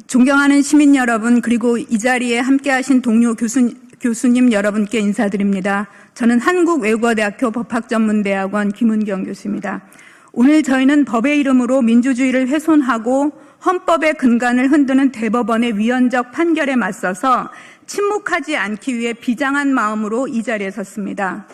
존경하는 시민 여러분, 그리고 이 자리에 함께하신 동료 교수님 여러분께 인사드립니다. 저는 한국외국어대학교 법학전문대학원 김은경 교수입니다. 오늘 저희는 법의 이름으로 민주주의를 훼손하고 헌법의 근간을 흔드는 대법원의 위헌적 판결에 맞서서 침묵하지 않기 위해 비장한 마음으로 이 자리에 섰습니다.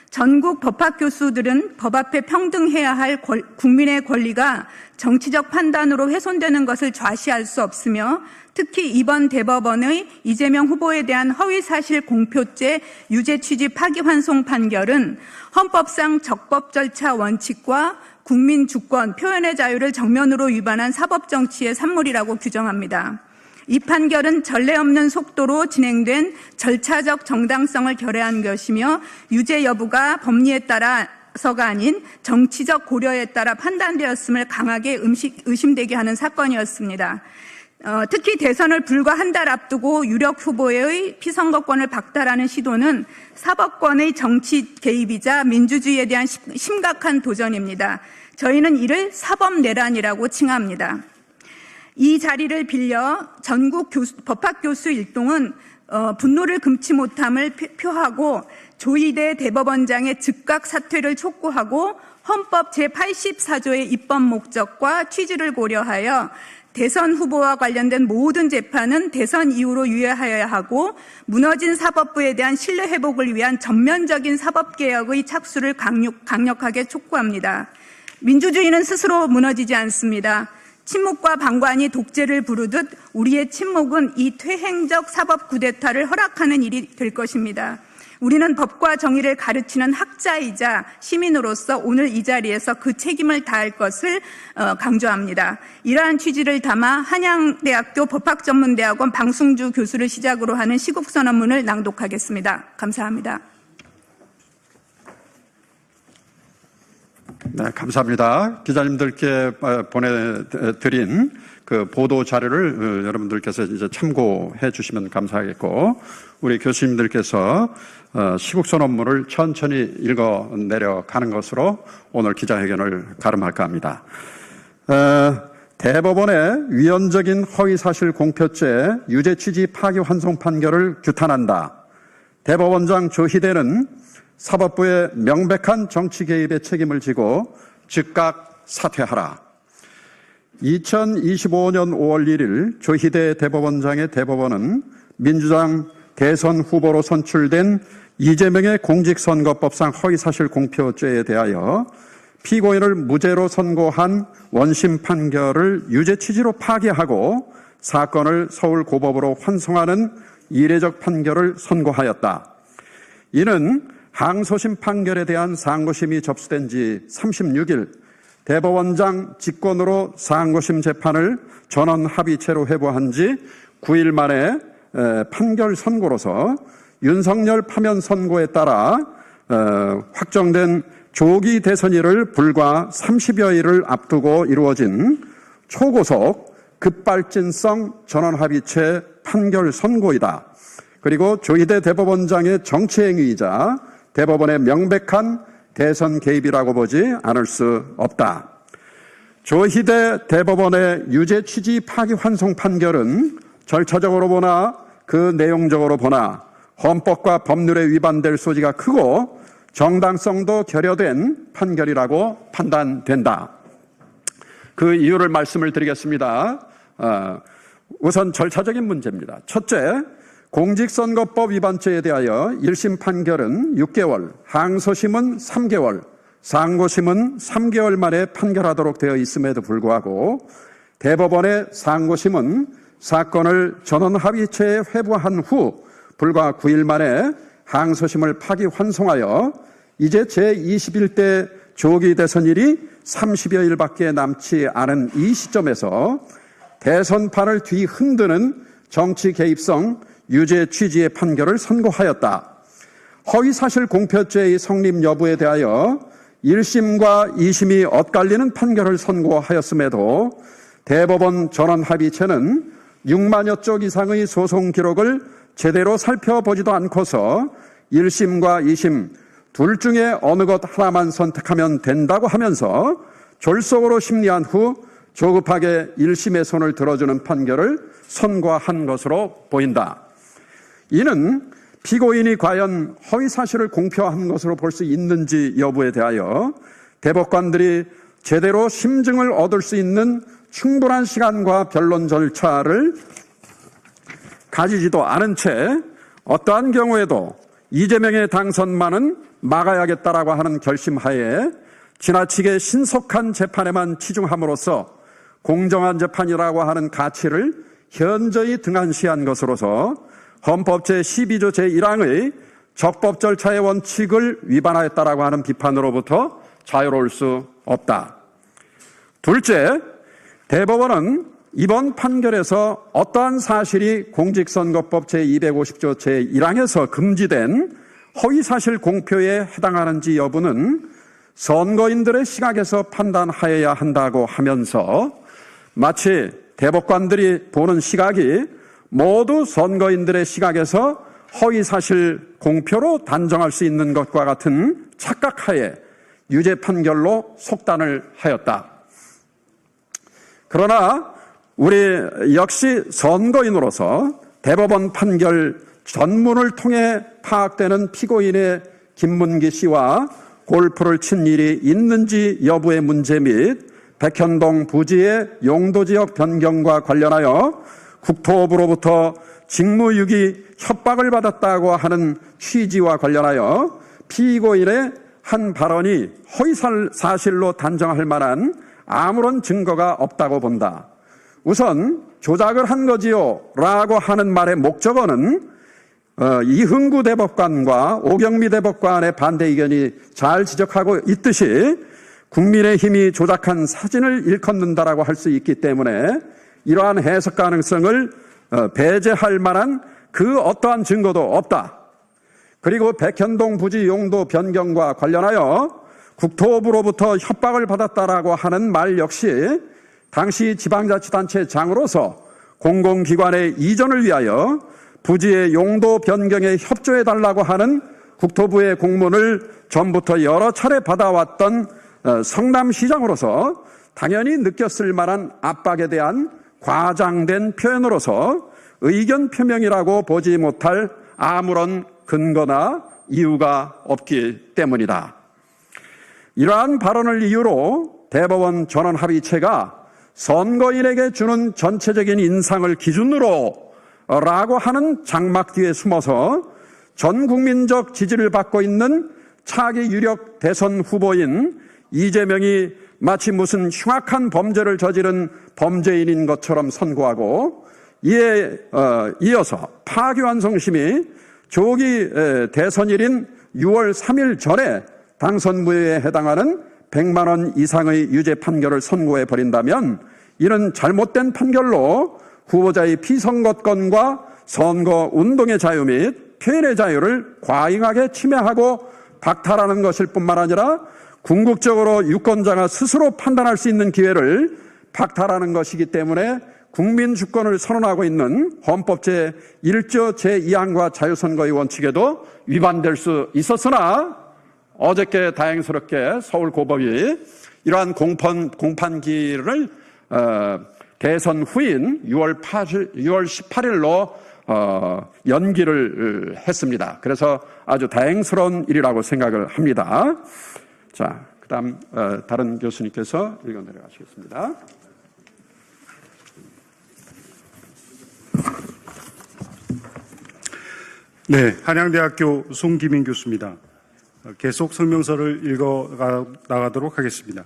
전국 법학 교수들은 법 앞에 평등해야 할 국민의 권리가 정치적 판단으로 훼손되는 것을 좌시할 수 없으며, 특히 이번 대법원의 이재명 후보에 대한 허위사실 공표죄 유죄 취지 파기환송 판결은 헌법상 적법 절차 원칙과 국민 주권, 표현의 자유를 정면으로 위반한 사법정치의 산물이라고 규정합니다. 이 판결은 전례 없는 속도로 진행된 절차적 정당성을 결여한 것이며, 유죄 여부가 법리에 따라서가 아닌 정치적 고려에 따라 판단되었음을 강하게 의심되게 하는 사건이었습니다. 특히 대선을 불과 한 달 앞두고 유력 후보의 피선거권을 박탈하는 시도는 사법권의 정치 개입이자 민주주의에 대한 심각한 도전입니다. 저희는 이를 사법내란이라고 칭합니다. 이 자리를 빌려 전국 법학교수 일동은 분노를 금치 못함을 표하고 조희대 대법원장의 즉각 사퇴를 촉구하고 헌법 제84조의 입법 목적과 취지를 고려하여 대선 후보와 관련된 모든 재판은 대선 이후로 유예하여야 하고, 무너진 사법부에 대한 신뢰 회복을 위한 전면적인 사법개혁의 착수를 강력하게 촉구합니다. 민주주의는 스스로 무너지지 않습니다. 침묵과 방관이 독재를 부르듯 우리의 침묵은 이 퇴행적 사법 쿠데타를 허락하는 일이 될 것입니다. 우리는 법과 정의를 가르치는 학자이자 시민으로서 오늘 이 자리에서 그 책임을 다할 것을 강조합니다. 이러한 취지를 담아 한양대학교 법학전문대학원 방승주 교수를 시작으로 하는 시국선언문을 낭독하겠습니다. 감사합니다. 네, 감사합니다. 기자님들께 보내드린 그 보도 자료를 여러분들께서 이제 참고해 주시면 감사하겠고, 우리 교수님들께서 시국선언문을 천천히 읽어 내려가는 것으로 오늘 기자회견을 가름할까 합니다. 대법원의 위헌적인 허위사실 공표죄 유죄 취지 파기환송 판결을 규탄한다. 대법원장 조희대는 사법부의 명백한 정치 개입의 책임을 지고 즉각 사퇴하라. 2025년 5월 1일 조희대 대법원장의 대법원은 민주당 대선 후보로 선출된 이재명의 공직선거법상 허위사실 공표죄에 대하여 피고인을 무죄로 선고한 원심 판결을 유죄 취지로 파기하고 사건을 서울고법으로 환송하는 이례적 판결을 선고하였다. 이는 항소심 판결에 대한 상고심이 접수된 지 36일 대법원장 직권으로 상고심 재판을 전원 합의체로 회부한 지 9일 만에 판결 선고로서 윤석열 파면 선고에 따라 확정된 조기 대선일을 불과 30여일을 앞두고 이루어진 초고속 급발진성 전원 합의체 판결 선고이다. 그리고 조희대 대법원장의 정치행위이자 대법원의 명백한 대선 개입이라고 보지 않을 수 없다. 조희대 대법원의 유죄 취지 파기환송 판결은 절차적으로 보나 그 내용적으로 보나 헌법과 법률에 위반될 소지가 크고 정당성도 결여된 판결이라고 판단된다. 그 이유를 말씀을 드리겠습니다. 우선 절차적인 문제입니다. 첫째, 공직선거법 위반죄에 대하여 1심 판결은 6개월, 항소심은 3개월, 상고심은 3개월 만에 판결하도록 되어 있음에도 불구하고 대법원의 상고심은 사건을 전원합의체에 회부한 후 불과 9일 만에 항소심을 파기환송하여 이제 제21대 조기 대선일이 30여일밖에 남지 않은 이 시점에서 대선판을 뒤흔드는 정치 개입성 유죄 취지의 판결을 선고하였다. 허위사실 공표죄의 성립 여부에 대하여 1심과 2심이 엇갈리는 판결을 선고하였음에도 대법원 전원합의체는 6만여 쪽 이상의 소송 기록을 제대로 살펴보지도 않고서 1심과 2심 둘 중에 어느 것 하나만 선택하면 된다고 하면서 졸속으로 심리한 후 조급하게 1심의 손을 들어주는 판결을 선고한 것으로 보인다. 이는 피고인이 과연 허위사실을 공표한 것으로 볼 수 있는지 여부에 대하여 대법관들이 제대로 심증을 얻을 수 있는 충분한 시간과 변론 절차를 가지지도 않은 채 어떠한 경우에도 이재명의 당선만은 막아야겠다라고 하는 결심하에 지나치게 신속한 재판에만 치중함으로써 공정한 재판이라고 하는 가치를 현저히 등한시한 것으로서 헌법 제12조 제1항의 적법 절차의 원칙을 위반하였다라고 하는 비판으로부터 자유로울 수 없다. 둘째, 대법원은 이번 판결에서 어떠한 사실이 공직선거법 제250조 제1항에서 금지된 허위사실 공표에 해당하는지 여부는 선거인들의 시각에서 판단하여야 한다고 하면서 마치 대법관들이 보는 시각이 모두 선거인들의 시각에서 허위사실 공표로 단정할 수 있는 것과 같은 착각하에 유죄 판결로 속단을 하였다. 그러나 우리 역시 선거인으로서 대법원 판결 전문을 통해 파악되는 피고인의 김문기 씨와 골프를 친 일이 있는지 여부의 문제 및 백현동 부지의 용도지역 변경과 관련하여 국토부로부터 직무유기 협박을 받았다고 하는 취지와 관련하여 피고인의 한 발언이 허위사실로 단정할 만한 아무런 증거가 없다고 본다. 우선 조작을 한 거지요 라고 하는 말의 목적어는 이흥구 대법관과 오경미 대법관의 반대 의견이 잘 지적하고 있듯이 국민의힘이 조작한 사진을 일컫는다라고 할 수 있기 때문에 이러한 해석 가능성을 배제할 만한 그 어떠한 증거도 없다. 그리고 백현동 부지 용도 변경과 관련하여 국토부로부터 협박을 받았다라고 하는 말 역시 당시 지방자치단체장으로서 공공기관의 이전을 위하여 부지의 용도 변경에 협조해달라고 하는 국토부의 공문을 전부터 여러 차례 받아왔던 성남시장으로서 당연히 느꼈을 만한 압박에 대한 과장된 표현으로서 의견 표명이라고 보지 못할 아무런 근거나 이유가 없기 때문이다. 이러한 발언을 이유로 대법원 전원합의체가 선거인에게 주는 전체적인 인상을 기준으로 라고 하는 장막 뒤에 숨어서 전 국민적 지지를 받고 있는 차기 유력 대선 후보인 이재명이 마치 무슨 흉악한 범죄를 저지른 범죄인인 것처럼 선고하고 이에 이어서 파기환송심이 조기 대선일인 6월 3일 전에 당선 무효에 해당하는 100만 원 이상의 유죄 판결을 선고해 버린다면 이는 잘못된 판결로 후보자의 피선거권과 선거 운동의 자유 및 표현의 자유를 과잉하게 침해하고 박탈하는 것일 뿐만 아니라 궁극적으로 유권자가 스스로 판단할 수 있는 기회를 박탈하는 것이기 때문에 국민 주권을 선언하고 있는 헌법 제1조 제2항과 자유선거의 원칙에도 위반될 수 있었으나 어저께 다행스럽게 서울고법이 이러한 공판기를 대선 후인 6월 18일로 연기를 했습니다. 그래서 아주 다행스러운 일이라고 생각을 합니다. 자, 그다음 다른 교수님께서 읽어 내려가시겠습니다. 네, 한양대학교 송기민 교수입니다. 계속 설명서를 읽어 나가도록 하겠습니다.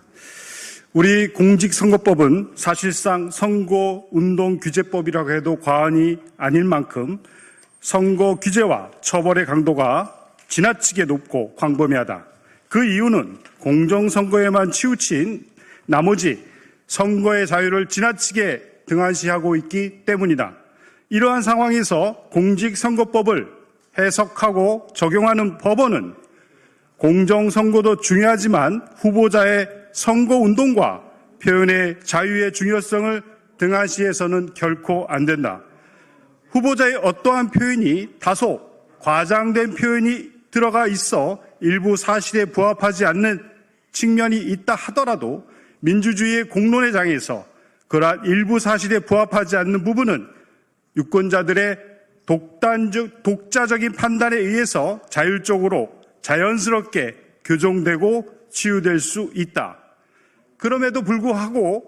우리 공직선거법은 사실상 선거운동규제법이라고 해도 과언이 아닐 만큼 선거 규제와 처벌의 강도가 지나치게 높고 광범위하다. 그 이유는 공정선거에만 치우친 나머지 선거의 자유를 지나치게 등한시하고 있기 때문이다. 이러한 상황에서 공직선거법을 해석하고 적용하는 법원은 공정선거도 중요하지만 후보자의 선거운동과 표현의 자유의 중요성을 등한시해서는 결코 안 된다. 후보자의 어떠한 표현이 다소 과장된 표현이 들어가 있어 일부 사실에 부합하지 않는 측면이 있다 하더라도 민주주의의 공론의 장에서 그러한 일부 사실에 부합하지 않는 부분은 유권자들의 독자적인 판단에 의해서 자율적으로 자연스럽게 교정되고 치유될 수 있다. 그럼에도 불구하고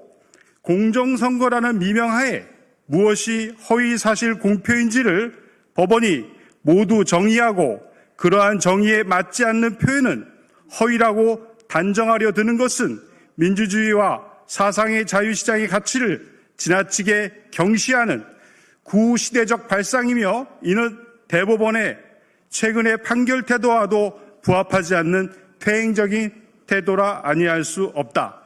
공정선거라는 미명하에 무엇이 허위사실 공표인지를 법원이 모두 정의하고 그러한 정의에 맞지 않는 표현은 허위라고 단정하려 드는 것은 민주주의와 사상의 자유시장의 가치를 지나치게 경시하는 구시대적 발상이며 이는 대법원의 최근의 판결 태도와도 부합하지 않는 퇴행적인 태도라 아니할 수 없다.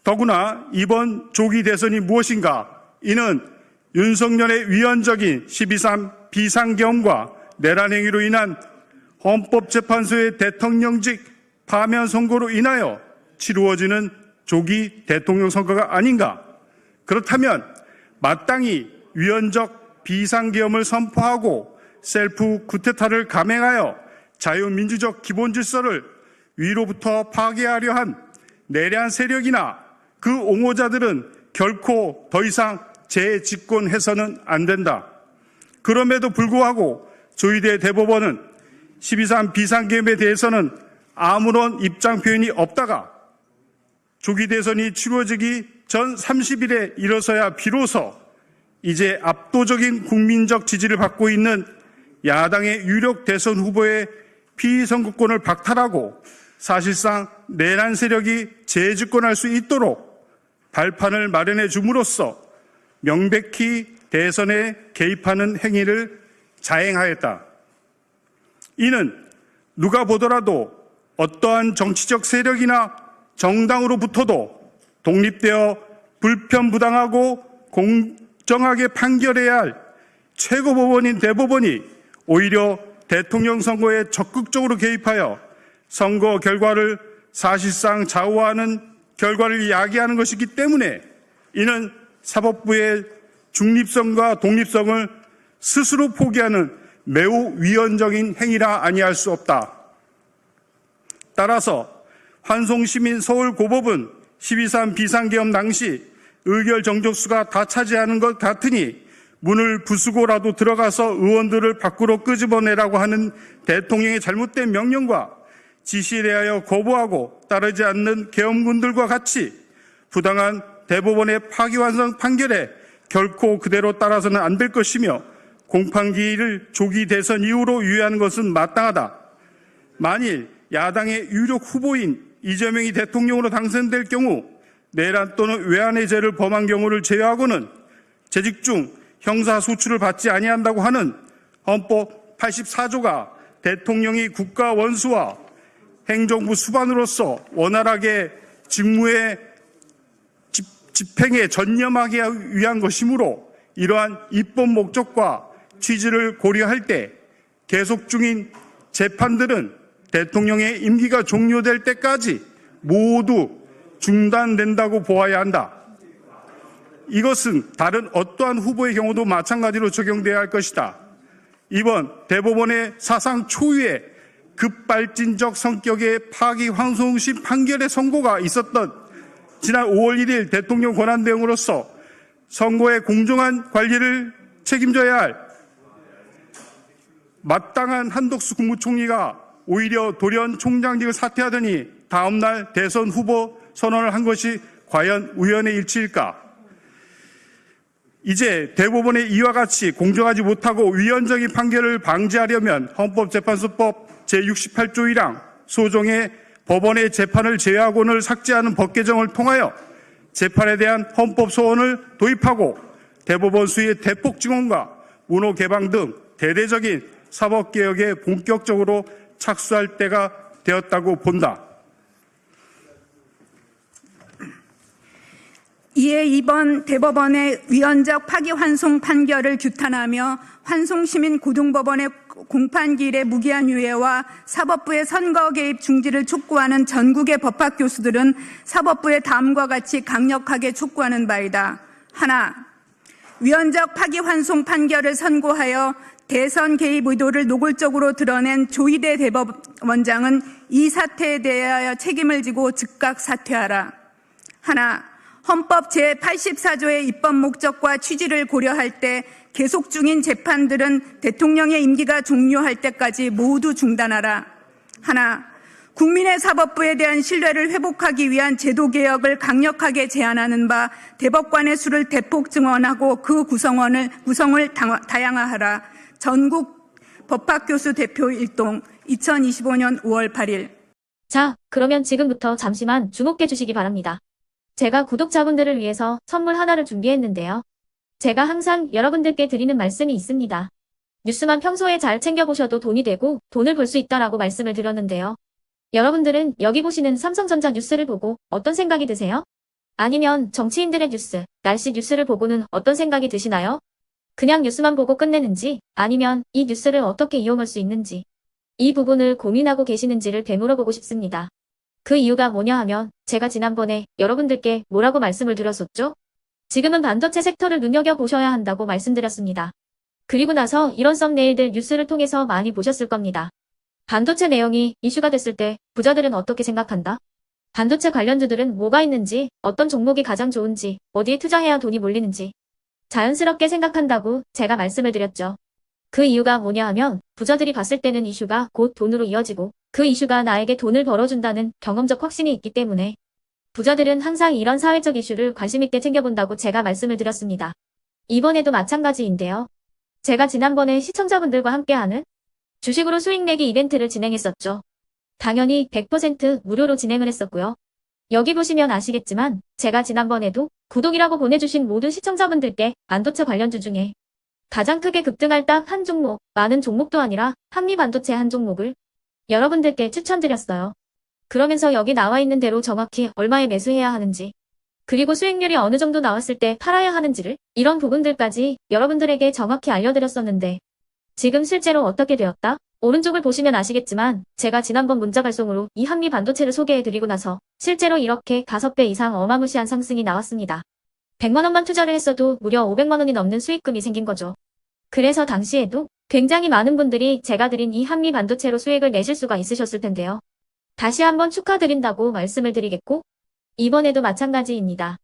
더구나 이번 조기 대선이 무엇인가? 이는 윤석열의 위헌적인 12.3 비상계엄과 내란 행위로 인한 헌법재판소의 대통령직 파면 선고로 인하여 치루어지는 조기 대통령 선거가 아닌가? 그렇다면 마땅히 위헌적 비상계엄을 선포하고 셀프 쿠데타를 감행하여 자유민주적 기본질서를 위로부터 파괴하려 한 내란 세력이나 그 옹호자들은 결코 더 이상 재집권해서는 안 된다. 그럼에도 불구하고 조희대 대법원은 12.3 비상계엄에 대해서는 아무런 입장 표현이 없다가 조기 대선이 치루어지기 전 30일에 이뤄서야 비로소 이제 압도적인 국민적 지지를 받고 있는 야당의 유력 대선 후보의 피선거권을 박탈하고 사실상 내란 세력이 재집권할 수 있도록 발판을 마련해 줌으로써 명백히 대선에 개입하는 행위를 자행하였다. 이는 누가 보더라도 어떠한 정치적 세력이나 정당으로부터도 독립되어 불편부당하고 공정하게 판결해야 할 최고법원인 대법원이 오히려 대통령 선거에 적극적으로 개입하여 선거 결과를 사실상 좌우하는 결과를 야기하는 것이기 때문에 이는 사법부의 중립성과 독립성을 스스로 포기하는 매우 위헌적인 행위라 아니할 수 없다. 따라서 환송시민 서울고법은 12.3 비상계엄 당시 의결 정족수가 다 차지하는 것 같으니 문을 부수고라도 들어가서 의원들을 밖으로 끄집어내라고 하는 대통령의 잘못된 명령과 지시에 대하여 거부하고 따르지 않는 계엄군들과 같이 부당한 대법원의 파기환송 판결에 결코 그대로 따라서는 안 될 것이며 공판기일을 조기 대선 이후로 유예하는 것은 마땅하다. 만일 야당의 유력 후보인 이재명이 대통령으로 당선될 경우 내란 또는 외환의 죄를 범한 경우를 제외하고는 재직 중 형사소추를 받지 아니한다고 하는 헌법 84조가 대통령이 국가 원수와 행정부 수반으로서 원활하게 직무의 집행에 전념하기 위한 것이므로 이러한 입법 목적과 취지를 고려할 때 계속 중인 재판들은 대통령의 임기가 종료될 때까지 모두 중단된다고 보아야 한다. 이것은 다른 어떠한 후보의 경우도 마찬가지로 적용돼야 할 것이다. 이번 대법원의 사상 초유의 급발진적 성격의 파기환송심 판결의 선고가 있었던 지난 5월 1일 대통령 권한대행으로서 선거의 공정한 관리를 책임져야 할 마땅한 한덕수 국무총리가 오히려 돌연 총장직을 사퇴하더니 다음날 대선 후보 선언을 한 것이 과연 우연의 일치일까? 이제 대법원의 이와 같이 공정하지 못하고 위헌적인 판결을 방지하려면 헌법재판소법 제68조 1항 소정의 법원의 재판을 제외하고는 삭제하는 법 개정을 통하여 재판에 대한 헌법 소원을 도입하고 대법원 수의 대폭 증원과 문호 개방 등 대대적인 사법개혁에 본격적으로 착수할 때가 되었다고 본다. 이에 이번 대법원의 위헌적 파기환송 판결을 규탄하며 환송시민 고등법원의 공판기일의 무기한 유예와 사법부의 선거 개입 중지를 촉구하는 전국의 법학 교수들은 사법부의 다음과 같이 강력하게 촉구하는 바이다. 하나, 위헌적 파기환송 판결을 선고하여 대선 개입 의도를 노골적으로 드러낸 조희대 대법원장은 이 사태에 대하여 책임을 지고 즉각 사퇴하라. 하나, 헌법 제84조의 입법 목적과 취지를 고려할 때 계속 중인 재판들은 대통령의 임기가 종료할 때까지 모두 중단하라. 하나, 국민의 사법부에 대한 신뢰를 회복하기 위한 제도개혁을 강력하게 제안하는 바 대법관의 수를 대폭 증원하고 그 구성을 다양화하라. 전국 법학교수 대표 일동 2025년 5월 8일. 자, 그러면 지금부터 잠시만 주목해 주시기 바랍니다. 제가 구독자분들을 위해서 선물 하나를 준비했는데요. 제가 항상 여러분들께 드리는 말씀이 있습니다. 뉴스만 평소에 잘 챙겨보셔도 돈이 되고 돈을 벌 수 있다라고 말씀을 드렸는데요. 여러분들은 여기 보시는 삼성전자 뉴스를 보고 어떤 생각이 드세요? 아니면 정치인들의 뉴스, 날씨 뉴스를 보고는 어떤 생각이 드시나요? 그냥 뉴스만 보고 끝내는지 아니면 이 뉴스를 어떻게 이용할 수 있는지 이 부분을 고민하고 계시는지를 되물어보고 싶습니다. 그 이유가 뭐냐 하면 제가 지난번에 여러분들께 뭐라고 말씀을 드렸었죠? 지금은 반도체 섹터를 눈여겨보셔야 한다고 말씀드렸습니다. 그리고 나서 이런 썸네일들 뉴스를 통해서 많이 보셨을 겁니다. 반도체 내용이 이슈가 됐을 때 부자들은 어떻게 생각한다? 반도체 관련주들은 뭐가 있는지, 어떤 종목이 가장 좋은지, 어디에 투자해야 돈이 몰리는지 자연스럽게 생각한다고 제가 말씀을 드렸죠. 그 이유가 뭐냐 하면 부자들이 봤을 때는 이슈가 곧 돈으로 이어지고 그 이슈가 나에게 돈을 벌어준다는 경험적 확신이 있기 때문에 부자들은 항상 이런 사회적 이슈를 관심있게 챙겨본다고 제가 말씀을 드렸습니다. 이번에도 마찬가지인데요. 제가 지난번에 시청자분들과 함께하는 주식으로 수익 내기 이벤트를 진행했었죠. 당연히 100% 무료로 진행을 했었고요. 여기 보시면 아시겠지만 제가 지난번에도 구독이라고 보내주신 모든 시청자분들께 반도체 관련주 중에 가장 크게 급등할 딱 한 종목, 많은 종목도 아니라 한미반도체 한 종목을 여러분들께 추천드렸어요. 그러면서 여기 나와 있는 대로 정확히 얼마에 매수해야 하는지, 그리고 수익률이 어느 정도 나왔을 때 팔아야 하는지를 이런 부분들까지 여러분들에게 정확히 알려드렸었는데 지금 실제로 어떻게 되었다? 오른쪽을 보시면 아시겠지만 제가 지난번 문자 발송으로 이 한미반도체를 소개해드리고 나서 실제로 이렇게 5배 이상 어마무시한 상승이 나왔습니다. 100만 원만 투자를 했어도 무려 500만 원이 넘는 수익금이 생긴 거죠. 그래서 당시에도 굉장히 많은 분들이 제가 드린 이 한미반도체로 수익을 내실 수가 있으셨을 텐데요. 다시 한번 축하드린다고 말씀을 드리겠고 이번에도 마찬가지입니다.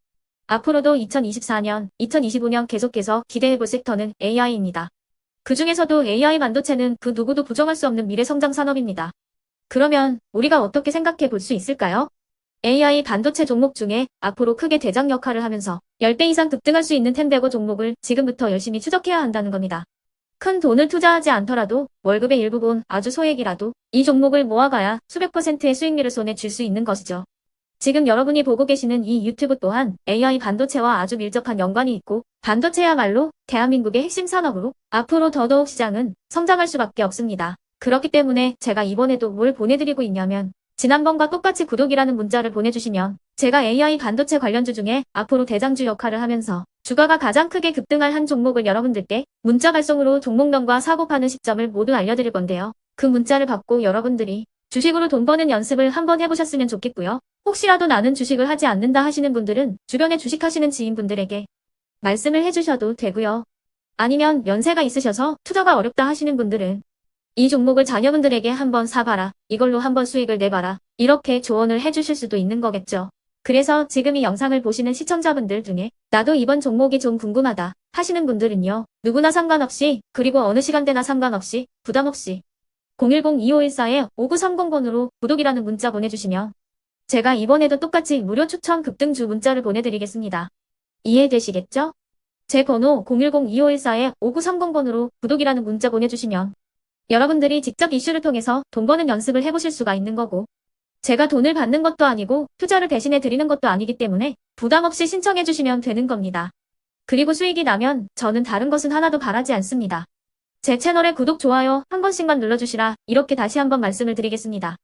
앞으로도 2024년, 2025년 계속해서 기대해볼 섹터는 AI입니다. 그 중에서도 AI 반도체는 그 누구도 부정할 수 없는 미래 성장 산업입니다. 그러면 우리가 어떻게 생각해 볼 수 있을까요? AI 반도체 종목 중에 앞으로 크게 대장 역할을 하면서 10배 이상 급등할 수 있는 텐베고 종목을 지금부터 열심히 추적해야 한다는 겁니다. 큰 돈을 투자하지 않더라도 월급의 일부분 아주 소액이라도 이 종목을 모아가야 수백 %의 수익률을 손에 쥘 수 있는 것이죠. 지금 여러분이 보고 계시는 이 유튜브 또한 AI 반도체와 아주 밀접한 연관이 있고 반도체야말로 대한민국의 핵심 산업으로 앞으로 더더욱 시장은 성장할 수밖에 없습니다. 그렇기 때문에 제가 이번에도 뭘 보내드리고 있냐면 지난번과 똑같이 구독이라는 문자를 보내주시면 제가 AI 반도체 관련주 중에 앞으로 대장주 역할을 하면서 주가가 가장 크게 급등할 한 종목을 여러분들께 문자 발송으로 종목명과 사고 파는 시점을 모두 알려드릴 건데요. 그 문자를 받고 여러분들이 주식으로 돈 버는 연습을 한번 해보셨으면 좋겠고요. 혹시라도 나는 주식을 하지 않는다 하시는 분들은 주변에 주식하시는 지인분들에게 말씀을 해주셔도 되고요. 아니면 연세가 있으셔서 투자가 어렵다 하시는 분들은 이 종목을 자녀분들에게 한번 사봐라. 이걸로 한번 수익을 내봐라. 이렇게 조언을 해주실 수도 있는 거겠죠. 그래서 지금 이 영상을 보시는 시청자분들 중에 나도 이번 종목이 좀 궁금하다 하시는 분들은요. 누구나 상관없이 그리고 어느 시간대나 상관없이 부담없이 010-2514-5930번으로 구독이라는 문자 보내주시면 제가 이번에도 똑같이 무료 추천 급등주 문자를 보내드리겠습니다. 이해되시겠죠? 제 번호 010-2514-5930번으로 구독이라는 문자 보내주시면 여러분들이 직접 이슈를 통해서 돈 버는 연습을 해보실 수가 있는 거고 제가 돈을 받는 것도 아니고 투자를 대신해 드리는 것도 아니기 때문에 부담 없이 신청해 주시면 되는 겁니다. 그리고 수익이 나면 저는 다른 것은 하나도 바라지 않습니다. 제 채널에 구독, 좋아요 한 번씩만 눌러주시라 이렇게 다시 한번 말씀을 드리겠습니다.